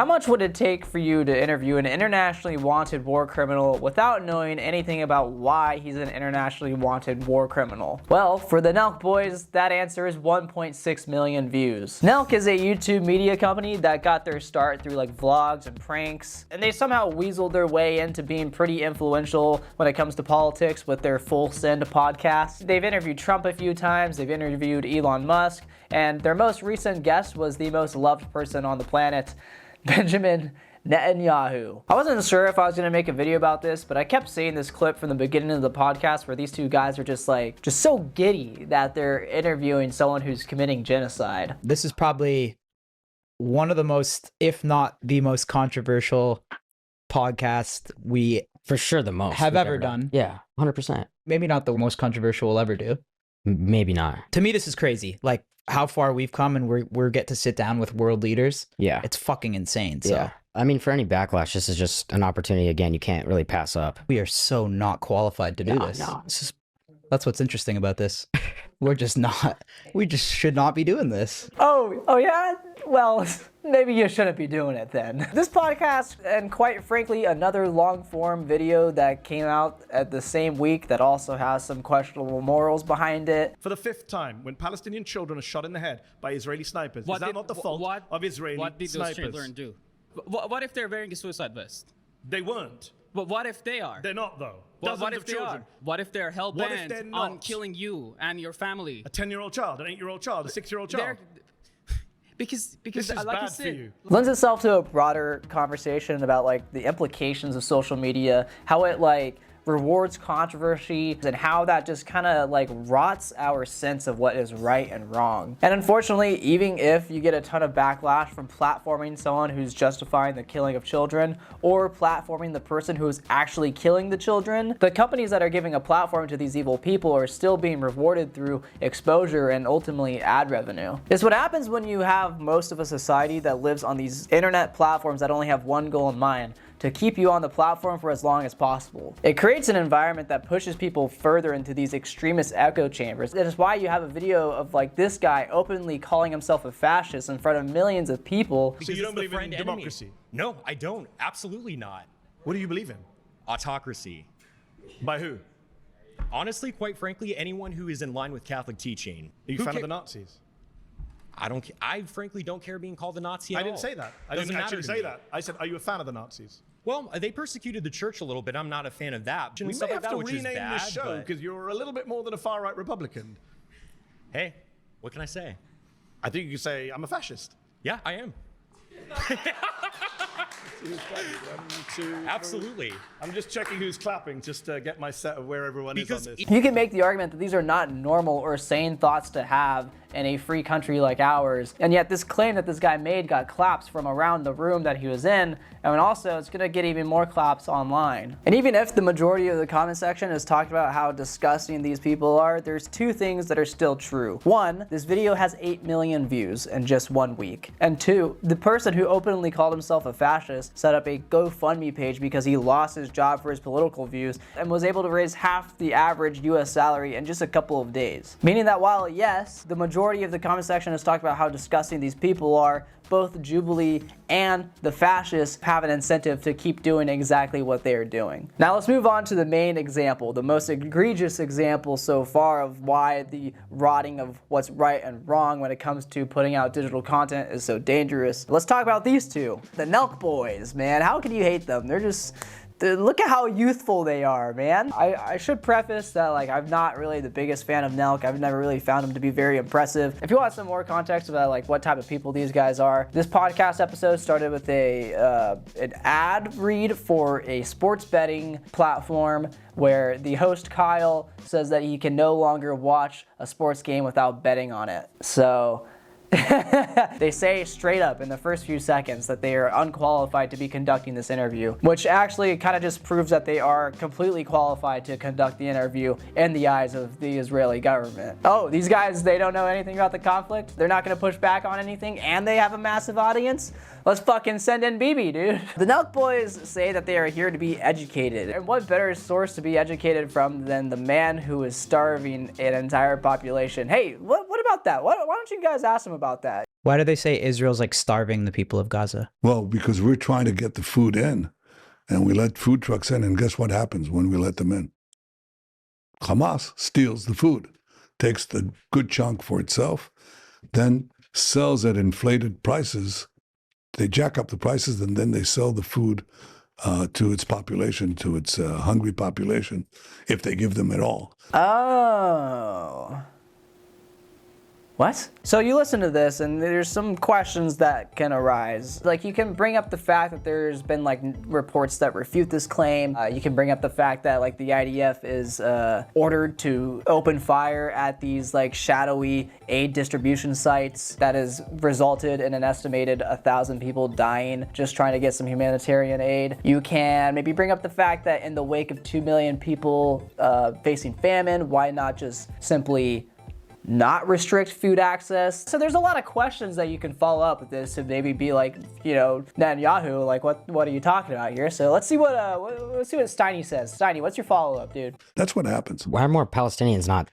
How much would it take for you to interview an internationally wanted war criminal without knowing anything about why he's an internationally wanted war criminal? Well, for the Nelk Boys, that answer is 1.6 million views. Nelk is a YouTube media company that got their start through like vlogs and pranks, and they somehow weaseled their way into being pretty influential when it comes to politics with their Full Send podcast. They've interviewed Trump a few times, they've interviewed Elon Musk, and their most recent guest was the most loved person on the planet, Benjamin Netanyahu. I wasn't sure if I was going to make a video about this, but I kept seeing this clip from the beginning of the podcast where these two guys are just so giddy that they're interviewing someone who's committing genocide. This is probably one of the most, if not the most controversial podcast we for sure the most have ever done. Yeah, 100%. Maybe not the most controversial we'll ever do. Maybe not. To me, this is crazy. Like how far we've come, and we're get to sit down with world leaders. Yeah, it's fucking insane. So. Yeah. I mean, for any backlash, this is just an opportunity, again, you can't really pass up. We are so not qualified to do this. No. That's what's interesting about this. We're just not. We just should not be doing this. Oh yeah? Well, maybe you shouldn't be doing it then. This podcast, and quite frankly, another long-form video that came out at the same week that also has some questionable morals behind it. For the 5th time, when Palestinian children are shot in the head by Israeli snipers, is that not the fault of Israeli snipers? What did those children do? What if they're wearing a suicide vest? They weren't. But what if they are? They're not, though. What if they are? What if they're hell-bent they're on not? killing you and your family? A 10-year-old child, an 8-year-old child, a 6-year-old child. Because this is like I bad said, for you. Lends itself to a broader conversation about like the implications of social media, how it like rewards controversy, and how that just kind of like rots our sense of what is right and wrong. And unfortunately, even if you get a ton of backlash from platforming someone who's justifying the killing of children or platforming the person who is actually killing the children, the companies that are giving a platform to these evil people are still being rewarded through exposure and ultimately ad revenue. It's what happens when you have most of a society that lives on these internet platforms that only have one goal in mind: to keep you on the platform for as long as possible. It creates an environment that pushes people further into these extremist echo chambers. That is why you have a video of like this guy openly calling himself a fascist in front of millions of people. So you don't believe in democracy? No, I don't. Absolutely not. What do you believe in? Autocracy. By who? Honestly, quite frankly, anyone who is in line with Catholic teaching. Are you a fan of the Nazis? I frankly don't care being called a Nazi at all. I didn't say that. I didn't actually say that. I said, are you a fan of the Nazis? Well, they persecuted the church a little bit. I'm not a fan of that. We may have to rename this show because you're a little bit more than a far-right Republican. Hey, what can I say? I think you can say, I'm a fascist. Yeah, I am. Absolutely. I'm just checking who's clapping just to get my set of where everyone is on this. You can make the argument that these are not normal or sane thoughts to have in a free country like ours, and yet this claim that this guy made got claps from around the room that he was in, and also it's gonna get even more claps online. And even if the majority of the comment section has talked about how disgusting these people are, there's two things that are still true. One, this video has 8 million views in just 1 week. And two, the person who openly called himself a fascist set up a GoFundMe page because he lost his job for his political views and was able to raise half the average US salary in just a couple of days. Meaning that while yes, the majority of the comment section has talked about how disgusting these people are, both Jubilee and the fascists have an incentive to keep doing exactly what they are doing. Now let's move on to the main example, the most egregious example so far of why the rotting of what's right and wrong when it comes to putting out digital content is so dangerous. Let's talk about these two, the Nelk Boys, man. How can you hate them? Look at how youthful they are, man. I should preface that like I'm not really the biggest fan of Nelk. I've never really found him to be very impressive. If you want some more context about like what type of people these guys are, this podcast episode started with an ad read for a sports betting platform where the host Kyle says that he can no longer watch a sports game without betting on it. So they say straight up in the first few seconds that they are unqualified to be conducting this interview, which actually kind of just proves that they are completely qualified to conduct the interview in the eyes of the Israeli government. Oh, these guys, they don't know anything about the conflict? They're not going to push back on anything, and they have a massive audience? Let's fucking send in Bibi, dude. The Nelk Boys say that they are here to be educated. And what better source to be educated from than the man who is starving an entire population? Hey, what about that? Why don't you guys ask him about that? Why do they say Israel's like starving the people of Gaza? Well, because we're trying to get the food in, and we let food trucks in, and guess what happens when we let them in? Hamas steals the food, takes the good chunk for itself, then sells at inflated prices. They jack up the prices, and then they sell the food to its population, to its hungry population, if they give them at all. Oh. What? So you listen to this and there's some questions that can arise. Like you can bring up the fact that there's been like reports that refute this claim. You can bring up the fact that like the IDF is ordered to open fire at these like shadowy aid distribution sites that has resulted in an estimated 1,000 people dying just trying to get some humanitarian aid. You can maybe bring up the fact that in the wake of 2 million people facing famine, why not just simply not restrict food access? So there's a lot of questions that you can follow up with this to maybe be like, you know, Netanyahu, like what are you talking about here? So let's see what Steiny says. Steiny, what's your follow up, dude? That's what happens. Why are more Palestinians not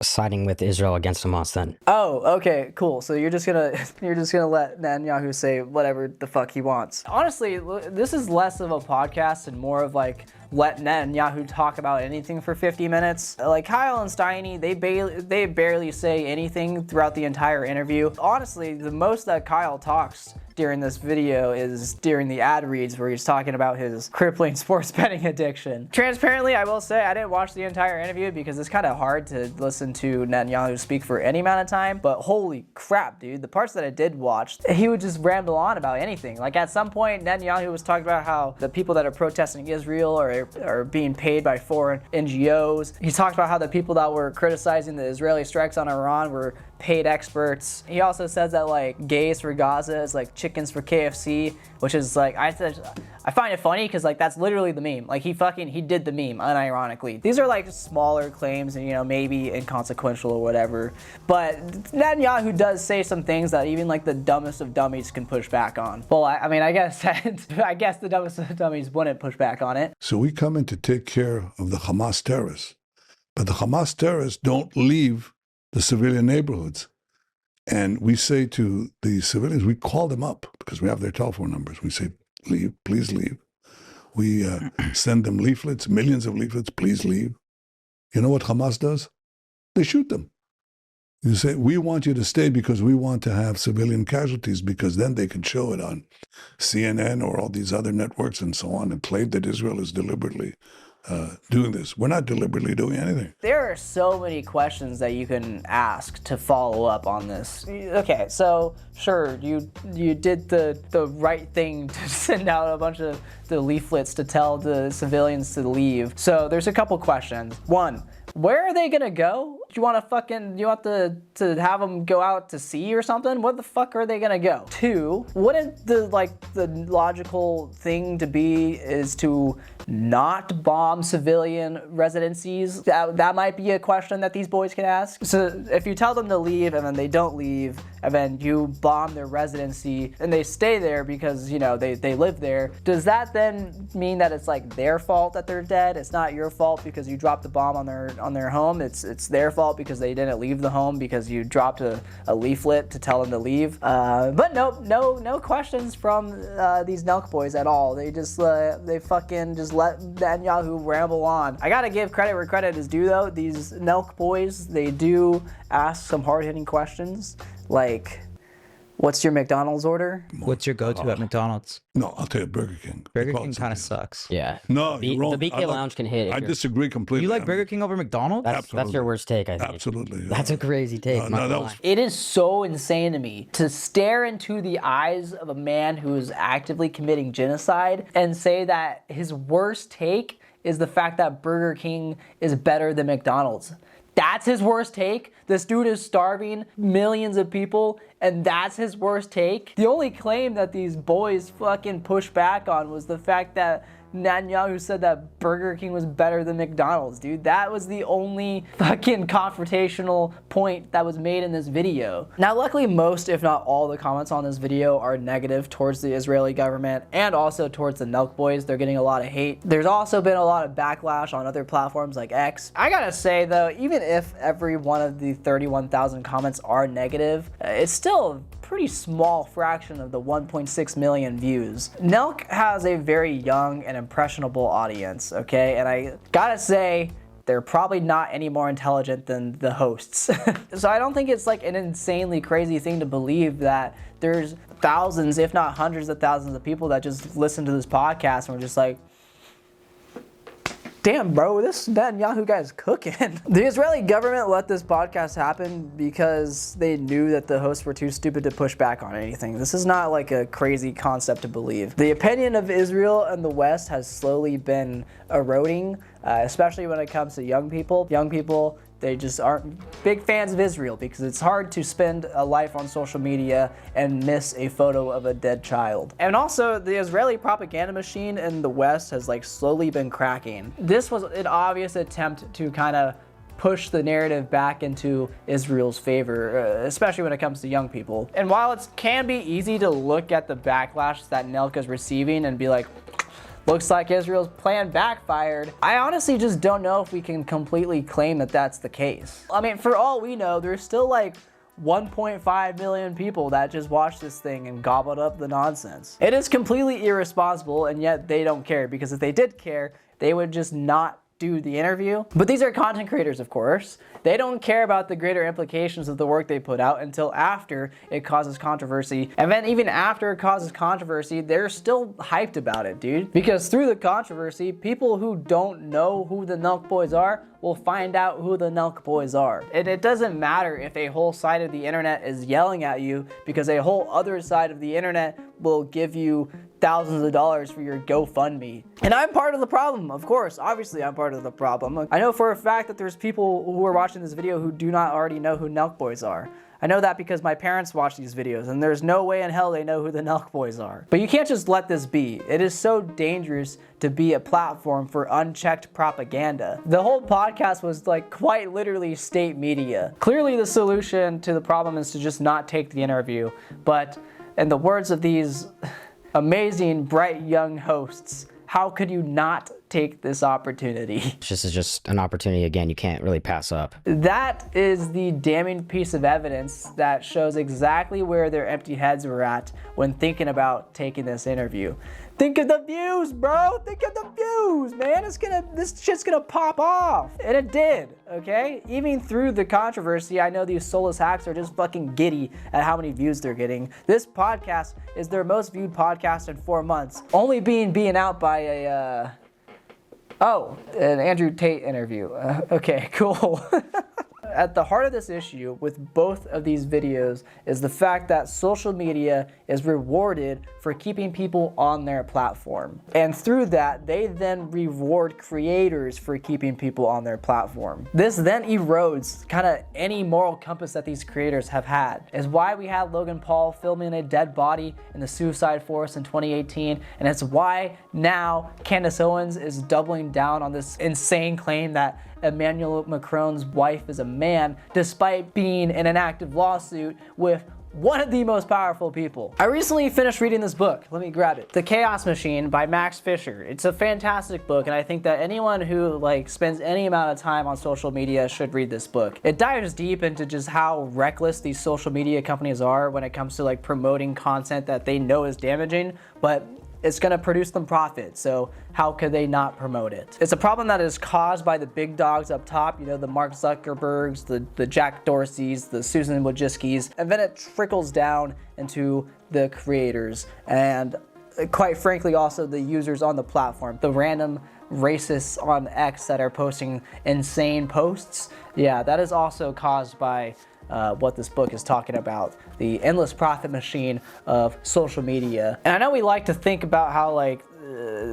siding with Israel against Hamas then? Oh, okay, cool. So you're just gonna let Netanyahu say whatever the fuck he wants. Honestly, this is less of a podcast and more of like let Netanyahu talk about anything for 50 minutes. Like Kyle and Steiny, they barely say anything throughout the entire interview. Honestly, the most that Kyle talks during this video is during the ad reads where he's talking about his crippling sports betting addiction. Transparently, I will say I didn't watch the entire interview because it's kind of hard to listen to Netanyahu speak for any amount of time, but holy crap, dude, the parts that I did watch, he would just ramble on about anything. Like at some point, Netanyahu was talking about how the people that are protesting Israel are being paid by foreign NGOs. He talked about how the people that were criticizing the Israeli strikes on Iran were paid experts. He also says that like gays for Gaza is like chickens for KFC, which is like, I find it funny because like that's literally the meme. Like he did the meme unironically. These are like smaller claims and, you know, maybe inconsequential or whatever. But Netanyahu does say some things that even like the dumbest of dummies can push back on. Well, I mean, I guess the dumbest of dummies wouldn't push back on it. So we come in to take care of the Hamas terrorists, but the Hamas terrorists don't leave the civilian neighborhoods. And we say to the civilians, we call them up because we have their telephone numbers. We say, leave, please leave. We send them leaflets, millions of leaflets, please leave. You know what Hamas does? They shoot them. You say, we want you to stay because we want to have civilian casualties, because then they can show it on CNN or all these other networks and so on and claim that Israel is deliberately doing this. We're not deliberately doing anything. There are so many questions that you can ask to follow up on this. Okay, so sure, you did the right thing to send out a bunch of the leaflets to tell the civilians to leave. So there's a couple questions. One, where are they gonna go? Do you want to have them go out to sea or something? What the fuck are they gonna go? Two, wouldn't the logical thing to be is to not bomb civilian residencies? That might be a question that these boys can ask. So if you tell them to leave and then they don't leave, and then you bomb their residency and they stay there because, you know, they live there, does that then mean that it's like their fault that they're dead? It's not your fault because you dropped the bomb on their home. It's their fault because they didn't leave the home because you dropped a leaflet to tell them to leave. But no questions from these Nelk Boys at all. They just they fucking just let Netanyahu ramble on. I gotta give credit where credit is due though. These Nelk Boys, they do ask some hard-hitting questions like, what's your McDonald's order? What's your go-to at McDonald's? No, I'll tell you Burger King. Burger King kind of sucks. Yeah. No, you're wrong. The BK Lounge can hit. I disagree completely. You like Burger King over McDonald's? That's your worst take, I think. Absolutely. That's a crazy take. No, that was... It is so insane to me to stare into the eyes of a man who is actively committing genocide and say that his worst take is the fact that Burger King is better than McDonald's. That's his worst take? This dude is starving millions of people, and that's his worst take? The only claim that these boys fucking pushed back on was the fact that Netanyahu said that Burger King was better than McDonald's, dude. That was the only fucking confrontational point that was made in this video. Now, luckily, most, if not all, the comments on this video are negative towards the Israeli government and also towards the Nelk Boys. They're getting a lot of hate. There's also been a lot of backlash on other platforms like X. I gotta say, though, even if every one of the 31,000 comments are negative, it's still a pretty small fraction of the 1.6 million views. Nelk has a very young and impressionable audience, okay? And I gotta say, they're probably not any more intelligent than the hosts. So I don't think it's like an insanely crazy thing to believe that there's thousands, if not hundreds of thousands of people that just listen to this podcast and we're just like, damn, bro, this Netanyahu guy's cooking. The Israeli government let this podcast happen because they knew that the hosts were too stupid to push back on anything. This is not like a crazy concept to believe. The opinion of Israel and the West has slowly been eroding, especially when it comes to young people. Young people, they just aren't big fans of Israel because it's hard to spend a life on social media and miss a photo of a dead child. And also, the Israeli propaganda machine in the West has like slowly been cracking. This was an obvious attempt to kind of push the narrative back into Israel's favor, especially when it comes to young people. And while it can be easy to look at the backlash that Nelk is receiving and be like, looks like Israel's plan backfired, I honestly just don't know if we can completely claim that that's the case. I mean, for all we know, there's still like 1.5 million people that just watched this thing and gobbled up the nonsense. It is completely irresponsible, and yet they don't care, because if they did care, they would just not do the interview. But these are content creators, of course. They don't care about the greater implications of the work they put out until after it causes controversy. And then even after it causes controversy, they're still hyped about it, dude. Because through the controversy, people who don't know who the Nelk Boys are will find out who the Nelk Boys are. And it doesn't matter if a whole side of the internet is yelling at you, because a whole other side of the internet will give you thousands of dollars for your GoFundMe. And I'm part of the problem, of course. Obviously, I'm part of the problem. I know for a fact that there's people who are watching this video who do not already know who Nelk Boys are. I know that because my parents watch these videos, and there's no way in hell they know who the Nelk Boys are. But you can't just let this be. It is so dangerous to be a platform for unchecked propaganda. The whole podcast was like quite literally state media. Clearly the solution to the problem is to just not take the interview. But in the words of these amazing, bright young hosts, how could you not take this opportunity? This is just an opportunity, again, you can't really pass up. That is the damning piece of evidence that shows exactly where their empty heads were at when thinking about taking this interview. Think of the views, bro. Think of the views, man. This shit's gonna pop off. And it did, okay? Even through the controversy, I know these soulless hacks are just fucking giddy at how many views they're getting. This podcast is their most viewed podcast in 4 months, only being out by an Andrew Tate interview. Okay, cool. At the heart of this issue with both of these videos is the fact that social media is rewarded for keeping people on their platform. And through that, they then reward creators for keeping people on their platform. This then erodes kind of any moral compass that these creators have had. Is why we had Logan Paul filming a dead body in the suicide forest in 2018, and it's why now Candace Owens is doubling down on this insane claim that Emmanuel Macron's wife is a man, despite being in an active lawsuit with one of the most powerful people. I recently finished reading this book. Let me grab it. The Chaos Machine by Max Fisher. It's a fantastic book, and I think that anyone who spends any amount of time on social media should read this book. It dives deep into just how reckless these social media companies are when it comes to promoting content that they know is damaging, but it's going to produce them profit, so how could they not promote it? It's a problem that is caused by the big dogs up top, the Mark Zuckerbergs, the Jack Dorseys, the Susan Wojcicki's, and then it trickles down into the creators and, quite frankly, also the users on the platform, the random racists on X that are posting insane posts. Yeah, that is also caused by what this book is talking about, the endless profit machine of social media. And I know we like to think about how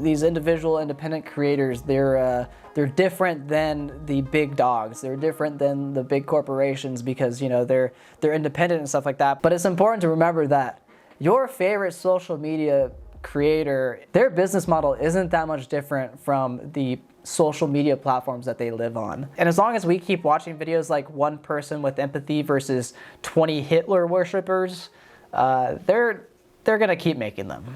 these individual independent creators, they're different than the big dogs. They're different than the big corporations because they're independent and stuff like that. But it's important to remember that your favorite social media creator, their business model isn't that much different from the social media platforms that they live on. And as long as we keep watching videos like one person with empathy versus 20 Hitler worshippers, they're gonna keep making them.